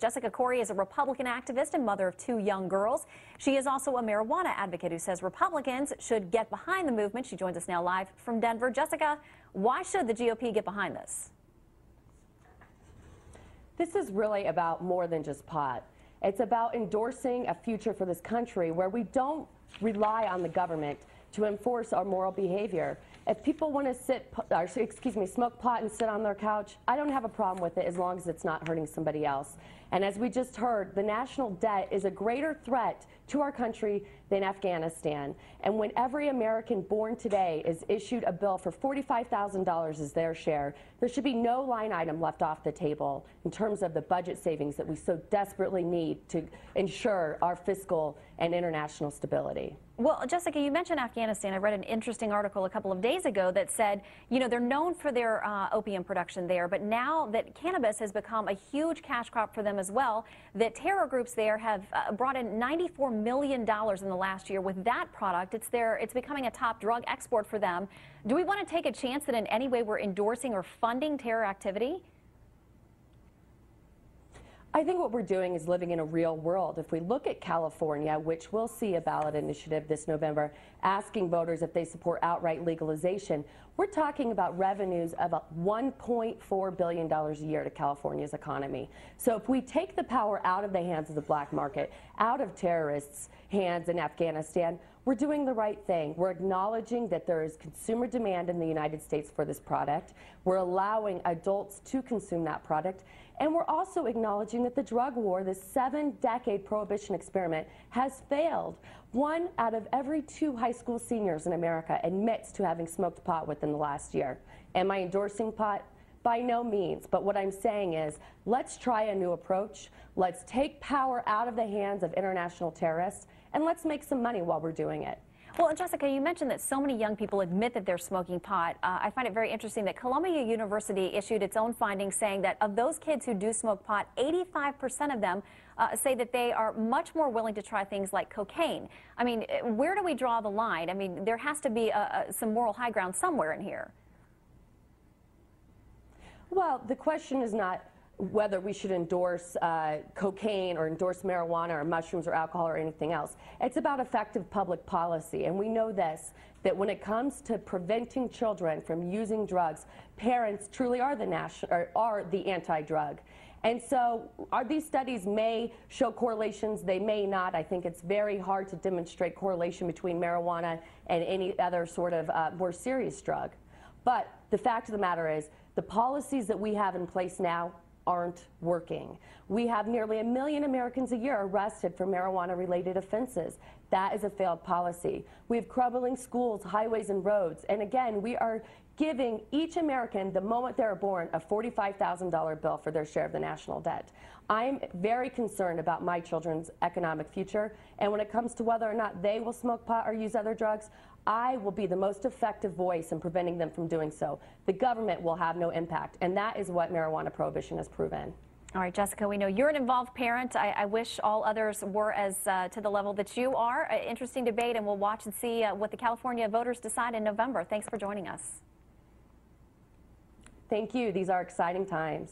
Jessica Corry is a Republican activist and mother of 2 young girls. She is also a marijuana advocate who says Republicans should get behind the movement. She joins us now live from Denver. Jessica, why should the GOP get behind this? This is really about more than just pot. It's about endorsing a future for this country where we don't rely on the government to enforce our moral behavior. If people want to smoke pot and sit on their couch, I don't have a problem with it as long as it's not hurting somebody else. And as we just heard, the national debt is a greater threat to our country than Afghanistan. And when every American born today is issued a bill for $45,000 as their share, there should be no line item left off the table in terms of the budget savings that we so desperately need to ensure our fiscal and international stability. Well, Jessica, you mentioned Afghanistan. I read an interesting article a couple of days ago that said, you know, they're known for their opium production there, but now that cannabis has become a huge cash crop for them as well, that terror groups there have brought in $94 million in the last year with that product. It's becoming a top drug export for them. Do we want to take a chance that in any way we're endorsing or funding terror activity? I think what we're doing is living in a real world. If we look at California, which will see a ballot initiative this November asking voters if they support outright legalization, we're talking about revenues of $1.4 billion a year to California's economy. So if we take the power out of the hands of the black market, out of terrorists' hands in Afghanistan, we're doing the right thing. We're acknowledging that there is consumer demand in the United States for this product. We're allowing adults to consume that product. And we're also acknowledging that the drug war, this 7-decade prohibition experiment, has failed. 1 out of every 2 high school seniors in America admits to having smoked pot within the last year. Am I endorsing pot? By no means. But what I'm saying is, let's try a new approach. Let's take power out of the hands of international terrorists, and let's make some money while we're doing it. Well, Jessica, you mentioned that so many young people admit that they're smoking pot. I find it very interesting that Columbia University issued its own findings saying that of those kids who do smoke pot, 85% of them say that they are much more willing to try things like cocaine. I mean, where do we draw the line? I mean, there has to be some moral high ground somewhere in here. Well, the question is not whether we should endorse cocaine or endorse marijuana or mushrooms or alcohol or anything else. It's about effective public policy, and we know this, that when it comes to preventing children from using drugs, parents truly are the anti-drug. And so these studies may show correlations, they may not. I think it's very hard to demonstrate correlation between marijuana and any other sort of more serious drug. But the fact of the matter is, the policies that we have in place now aren't working. We have nearly 1 million Americans a year arrested for marijuana-related offenses. That is a failed policy. We have crumbling schools, highways, and roads. And again, we are giving each American, the moment they're born, a $45,000 bill for their share of the national debt. I'm very concerned about my children's economic future, and when it comes to whether or not they will smoke pot or use other drugs, I will be the most effective voice in preventing them from doing so. The government will have no impact, and that is what marijuana prohibition has proven. All right, Jessica, we know you're an involved parent. I wish all others were as to the level that you are. Interesting debate, and we'll watch and see what the California voters decide in November. Thanks for joining us. Thank you. These are exciting times.